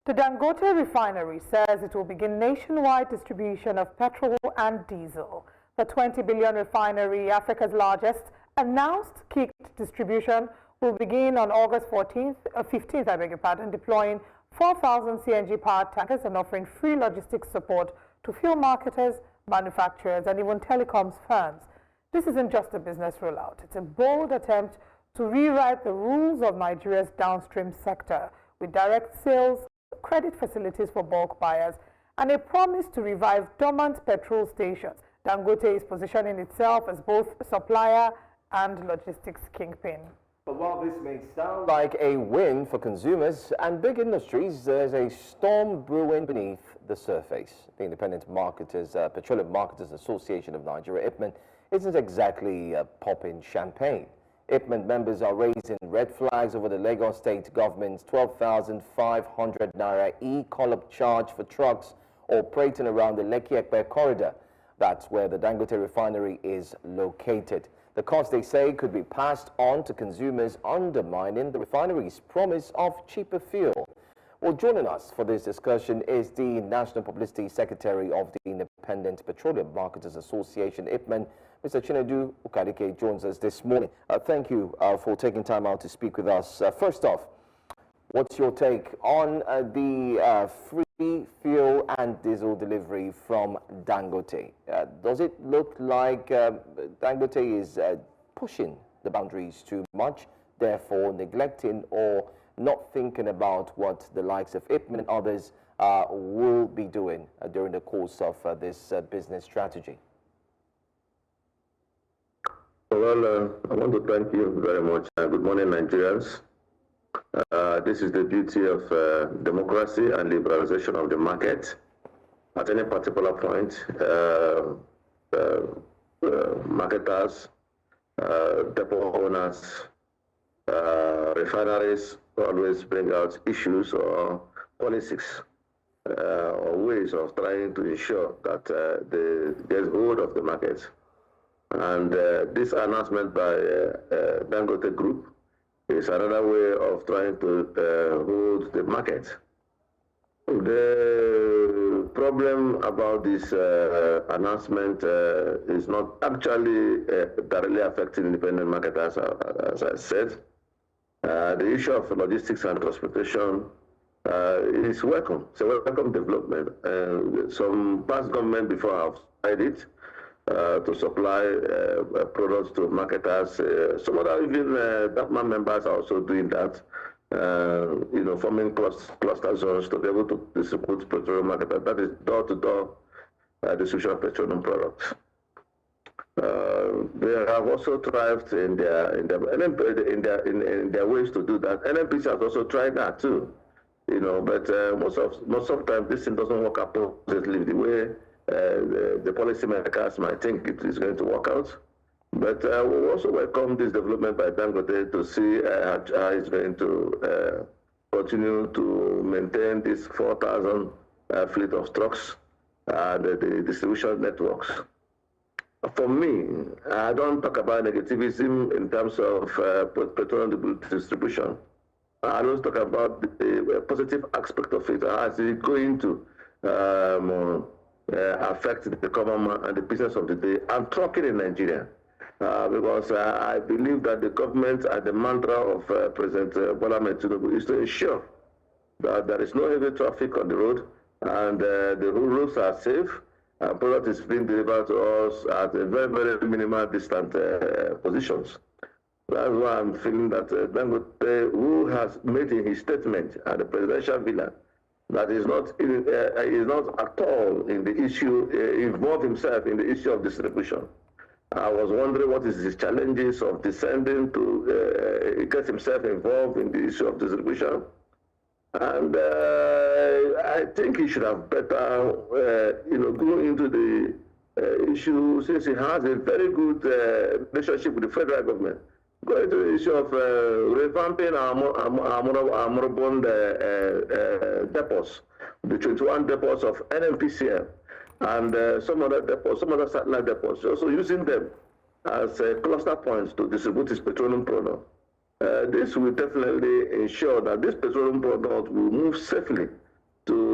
The Dangote Refinery says it will begin nationwide distribution of petrol and diesel. The 20 billion refinery, Africa's largest, announced kicked distribution will begin on August 15th, deploying 4,000 CNG-powered tankers and offering free logistics support to fuel marketers, manufacturers, and even telecoms firms. This isn't just a business rollout. It's a bold attempt to rewrite the rules of Nigeria's downstream sector with direct sales, credit facilities for bulk buyers, and a promise to revive dormant petrol stations. Dangote is positioning itself as both supplier and logistics kingpin. But while this may sound like a win for consumers and big industries, there's a storm brewing beneath the surface. The Independent Marketers, Petroleum Marketers Association of Nigeria, IPMAN, isn't exactly popping champagne. IPMAN members are raising red flags over the Lagos State government's 12,500 naira CoOp charge for trucks operating around the Lekki-Epe corridor. That's where the Dangote Refinery is located. The cost, they say, could be passed on to consumers, undermining the refinery's promise of cheaper fuel. Well, joining us for this discussion is the National Publicity Secretary of the Independent Petroleum Marketers Association, IPMAN, Mr. Chinedu Ukadike, joins us this morning. Thank you for taking time out to speak with us. First off, what's your take on the free fuel and diesel delivery from Dangote? Does it look like Dangote is pushing the boundaries too much, therefore neglecting or not thinking about what the likes of IPMAN and others will be doing during the course of this business strategy? Well, I want to thank you very much. Good morning, Nigerians. This is the beauty of democracy and liberalization of the market. At any particular point, marketers, depot owners, refineries always bring out issues or policies or ways of trying to ensure that there's hold of the market. And this announcement by Dangote Group is another way of trying to hold the market. The problem about this announcement is not actually directly affecting independent marketers, as I said. The issue of logistics and transportation is welcome. It's a welcome development. Some past government before have tried it. To supply products to marketers. Some other even IPMAN members are also doing that, forming cluster zones to be able to distribute petroleum marketers. That is door-to-door distribution of petroleum products. They have also thrived in their ways to do that. NNPC has also tried that too, but most of the time this thing doesn't work out positively the way the policymakers might think it is going to work out. But we also welcome this development by Dangote to see how it's going to continue to maintain this 4,000 fleet of trucks and the distribution networks. For me, I don't talk about negativism in terms of petroleum distribution. I don't talk about the positive aspect of it. How is it going to affect the common man and the business of the day? I'm talking in Nigeria because I believe that the government and the mantra of President Bola Ahmed Tinubu is to ensure that there is no heavy traffic on the road and the roads are safe and product is being delivered to us at a very, very minimal distant positions. That's why I'm feeling that Dangote, who has made in his statement at the presidential villa that is not at all in the issue, involved himself in the issue of distribution. I was wondering what is his challenges of descending to get himself involved in the issue of distribution. And I think he should have better, go into the issue since he has a very good relationship with the federal government. Go into the issue of revamping our moribund depots, the 21 depots of NNPCL, and some other depots, some other satellite depots, also using them as cluster points to distribute his petroleum product. This will definitely ensure that this petroleum product will move safely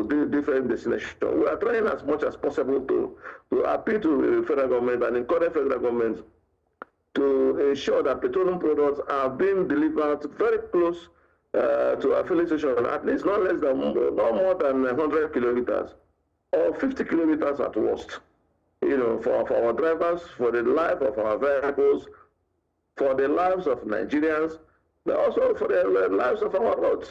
to different destinations. We are trying as much as possible to appeal to the federal government and encourage federal government to ensure that petroleum products are being delivered very close to our filling station, at least not more than 100 kilometers or 50 kilometers at worst. You know, for our drivers, for the life of our vehicles, for the lives of Nigerians, but also for the lives of our roads.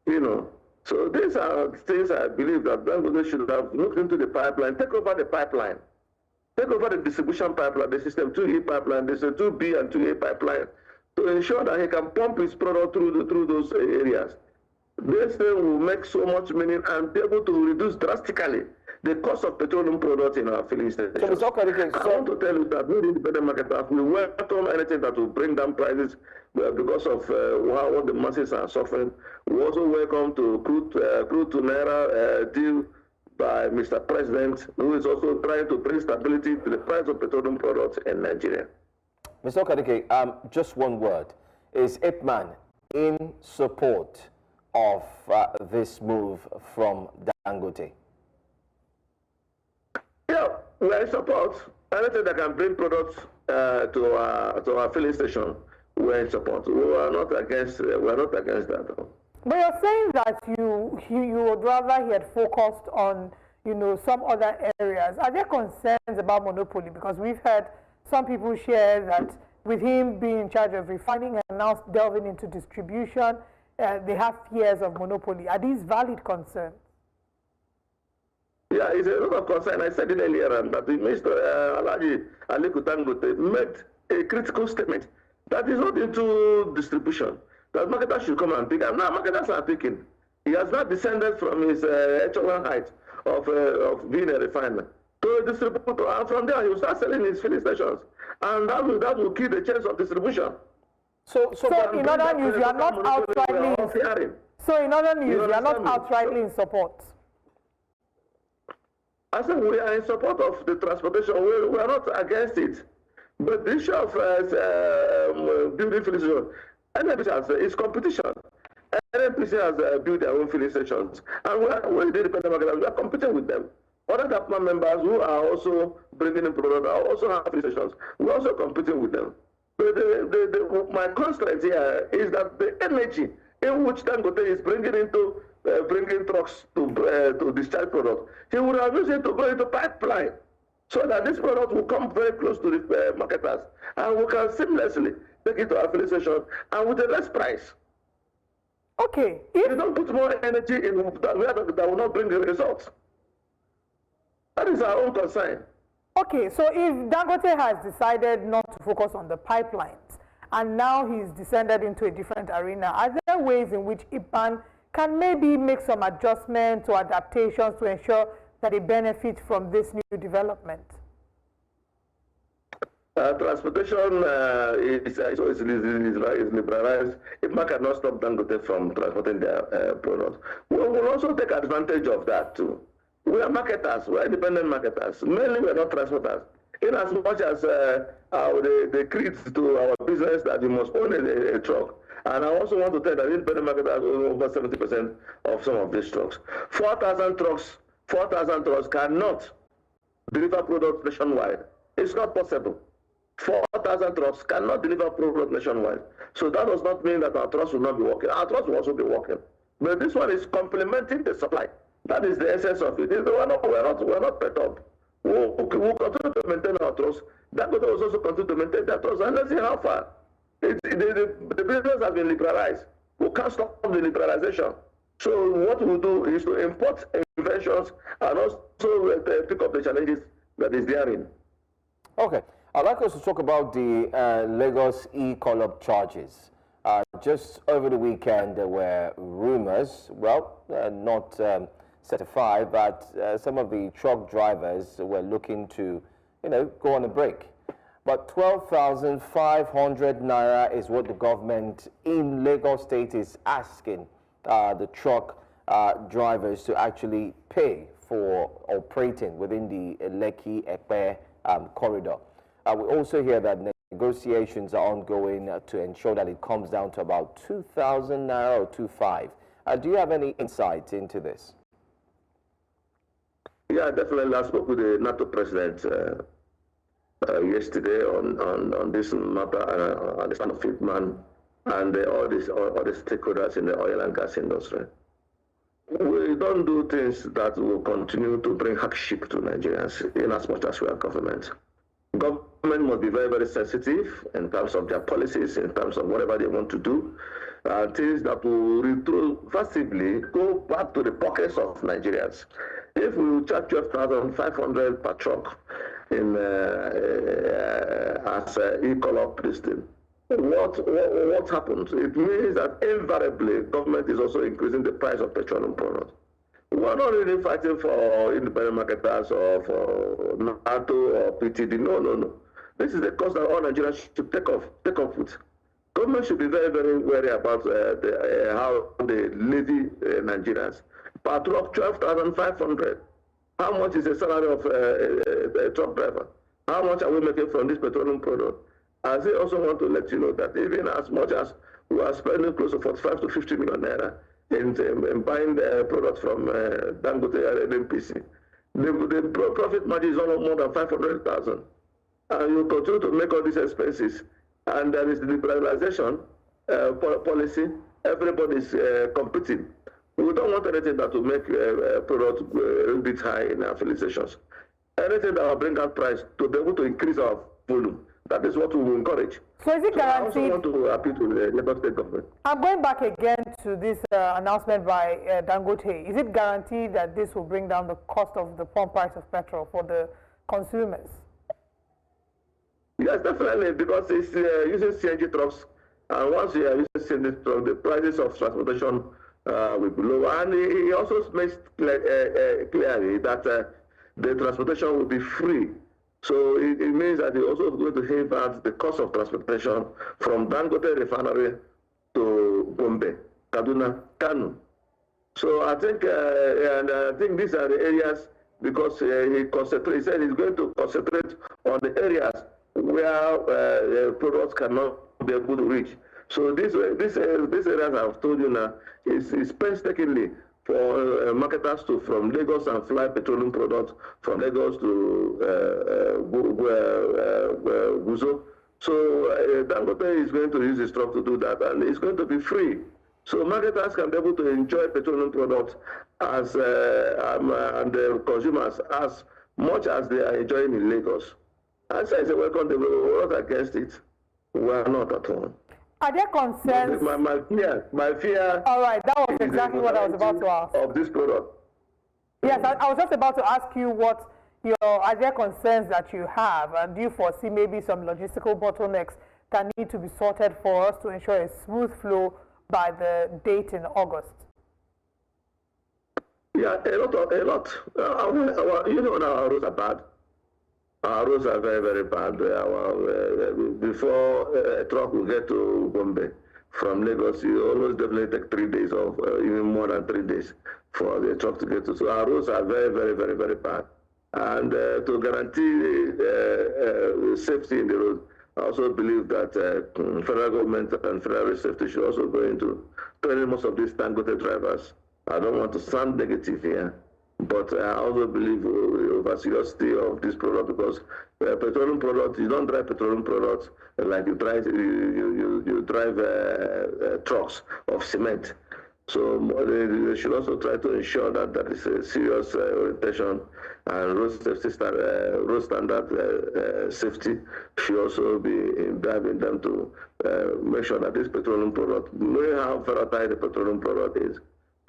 You know, so these are things I believe that Dangote should have looked into the pipeline, take over the pipeline, take over the distribution pipeline, the system 2E pipeline, the system 2B and 2A pipeline, to ensure that he can pump his product through those areas. This thing will make so much money and be able to reduce drastically the cost of petroleum products in our filling stations. I want to tell you that we independent marketers, we welcome anything that will bring down prices because of what the masses are suffering. We also welcome to crude to Naira deal by Mr. President, who is also trying to bring stability to the price of petroleum products in Nigeria. Mr. Okadike, just one word. Is IPMAN in support of this move from Dangote? Yeah, we are in support. Anything that can bring products to our filling station, we are in support. We are not against that. But you're saying that you would rather he had focused on, you know, some other areas. Are there concerns about monopoly? Because we've heard some people share that with him being in charge of refining and now delving into distribution, they have fears of monopoly. Are these valid concerns? Yeah, it's a lot of concern. I said it earlier that the Minister Alhaji Aliko Dangote made a critical statement that is not into distribution, that marketers should come and pick. And now marketers are picking. He has not descended from his echelon height of being a refiner to a distributor, and from there he will start selling his filling stations, and that will kill the chance of distribution. So in other news, you are not outrightly. So in other news, you are not outrightly in support. I said we are in support of the transportation. We are not against it. But the issue of building filling stations, NNPC is competition. NNPC has built their own filling stations. And we're independent marketers. We are competing with them. Other IPMAN members who are also bringing in products are also have filling stations. We're also competing with them. But my constraint here is that the energy in which Dangote is bringing trucks to discharge product, he would have used it to go into pipeline so that this product will come very close to the marketers and we can seamlessly take it to our filling station and with a less price. Okay. If you don't put more energy in that will not bring the results. That is our own concern. Okay, so if Dangote has decided not to focus on the pipelines and now he's descended into a different arena, are there ways in which IPMAN can maybe make some adjustments or adaptations to ensure that it benefits from this new development? Transportation is liberalized. IPMAN cannot stop Dangote from transporting their products. We will also take advantage of that too. We are marketers, we are independent marketers. Mainly we are not transporters. In as much as they create to our business that you must own a truck. And I also want to tell that independent marketers own over 70% of some of these trucks. 4,000 trucks cannot deliver products nationwide. It's not possible. 4,000 trucks cannot deliver products nationwide. So that does not mean that our trucks will not be working. Our trucks will also be working. But this one is complementing the supply. That is the essence of it. We're not perturbed. We'll continue to maintain our trucks. That will also continue to maintain their trucks. And let's see how far. The business has been liberalized. We can't stop the liberalization. So what we'll do is to import inventions and also pick up the challenges that is therein. Okay. I'd like us to talk about the Lagos CoOp charges. Just over the weekend, there were rumors, well, not certified, but some of the truck drivers were looking to, go on a break. But 12,500 naira is what the government in Lagos State is asking the truck drivers to actually pay for operating within the Lekki-Epe corridor. We also hear that negotiations are ongoing to ensure that it comes down to about 2,000 naira or 2,500. Do you have any insight into this? Yeah, definitely. I spoke with the NATO president yesterday on this matter, on the stand of IPMAN and all the stakeholders in the oil and gas industry. We don't do things that will continue to bring hardship to Nigerians in as much as we are government. Government must be very, very sensitive in terms of their policies, in terms of whatever they want to do. Things that will retroactively go back to the pockets of Nigerians. If we charge 12,500 per truck in as CoOp listing, what happens? It means that invariably government is also increasing the price of petroleum products. We're not really fighting for independent marketers or for NATO or PTD. No. This is the cost that all Nigerians should take off with. Government should be very, very wary about how they levy Nigerians. Per truck, 12,500. How much is the salary of a truck driver? How much are we making from this petroleum product? I also want to let you know that even as much as we are spending close to 45 to 50 million naira in buying the products from Dangote and NPC, the profit margin is almost more than 500,000. And you continue to make all these expenses. And there is the liberalization policy. Everybody's competing. We don't want anything that will make products a bit high in our felicitations. Anything that will bring out price to be able to increase our volume. That is what we will encourage. So is it guaranteed? I also want to appeal to the Lagos State government. I'm going back again to this announcement by Dangote. Is it guaranteed that this will bring down the cost of the pump price of petrol for the consumers? Yes, definitely, because it's using CNG trucks, and once you are using CNG trucks, the prices of transportation will be lower. And he also makes clearly that the transportation will be free. So it means that he also is going to have out the cost of transportation from Dangote Refinery to Bombay, Kaduna, Kanu. So I think, these are the areas, because he said he's going to concentrate on the areas where products cannot be able to reach. So these areas I've told you now is painstakingly for marketers to from Lagos and fly petroleum products from Lagos to Guzo. So Dangote is going to use his truck to do that, and it's going to be free. So marketers can be able to enjoy petroleum products as and the consumers as much as they are enjoying in Lagos. I say it's a welcome development. We're not against it. We are not at all. Are there concerns? My fear. All right, that was exactly what I was about to ask. Of this product. Yes, I was just about to ask you are there concerns that you have, and do you foresee maybe some logistical bottlenecks that need to be sorted for us to ensure a smooth flow by the date in August? Yeah, a lot. You know, our roads are bad. Our roads are very, very bad. Before a truck will get to Bombay from Lagos, you almost definitely take 3 days off, even more than 3 days for the truck to get to. So our roads are very, very, very, very bad. And to guarantee safety in the road, I also believe that federal government and federal safety should also go into training most of these Dangote drivers. I don't want to sound negative here, but I also believe over seriously of this product, because petroleum products, you don't drive petroleum products like you drive trucks of cement. So they should also try to ensure that there is a serious orientation, and road standard safety should also be involving them to make sure that this petroleum product, knowing how volatile the petroleum product is,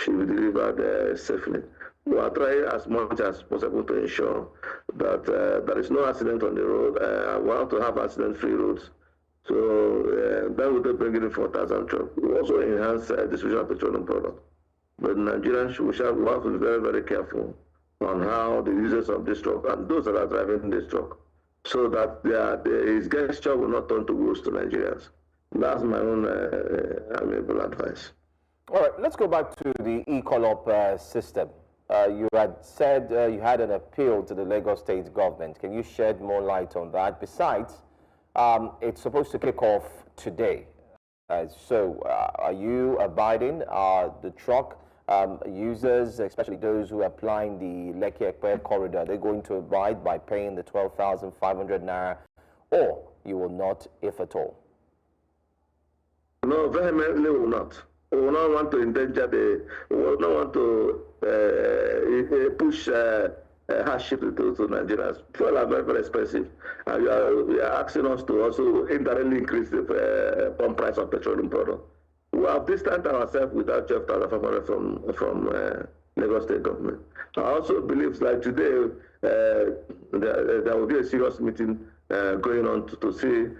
should be delivered safely. We are trying as much as possible to ensure that there is no accident on the road. We want to have accident-free roads. So that would bring in 4,000 trucks. We also enhance distribution of petroleum products. But Nigerians, we have to be very, very careful on how the users of this truck and those that are driving this truck, so that his gesture will not turn to woes to Nigerians. That's my own amiable advice. All right, let's go back to the CoOp system. You had said you had an appeal to the Lagos State government. Can you shed more light on that? Besides, it's supposed to kick off today. So are you abiding the truck users, especially those who are applying the Lekki-Epe corridor, they're going to abide by paying the 12,500 naira, or you will not, if at all? No, vehemently we will not. We will not want to endanger we will not want to push hardship to Nigerians. Fuel are very, very expensive. And you are asking us to also indirectly increase the pump price of petroleum product. We have distanced ourselves without 12,500 from Lagos State government. I also believe that today there will be a serious meeting going on to see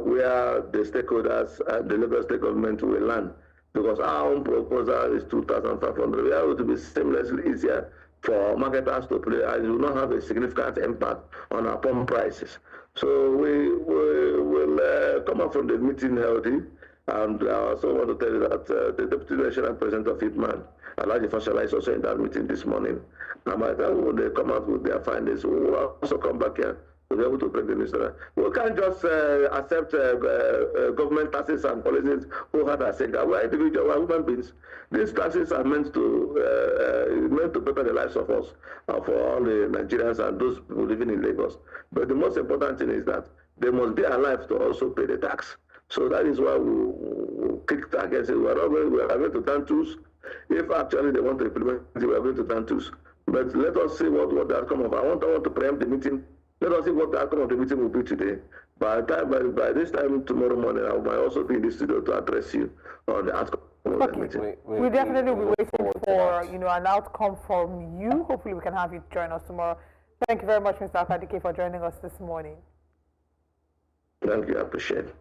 where the stakeholders and the Lagos State government will land. Because our own proposal is 2,500. We are to be seamlessly easier for marketers to play, and it will not have a significant impact on our pump prices. So we will come up from the meeting healthy. And I also want to tell you that the Deputy National President of IPMAN, Alhaji Fashola, is also in that meeting this morning. And by the time when they come out with their findings, we will also come back here to be able to break the news. We can't just accept government taxes and policies wholeheartedly. We're individuals, we're human beings. These taxes are meant to better the lives of us, for all the Nigerians and those people living in Lagos. But the most important thing is that they must be alive to also pay the tax. So that is why we kicked against it. We are going to turn tools. If actually they want to implement it, we are going to turn tools. But let us see what the outcome of. I want to preempt the meeting. Let us see what the outcome of the meeting will be today. By this time tomorrow morning, I might also be in the studio to address you on the outcome of the meeting. We definitely will be waiting for an outcome from you. Hopefully, we can have you join us tomorrow. Thank you very much, Mr. Akadike, for joining us this morning. Thank you. I appreciate it.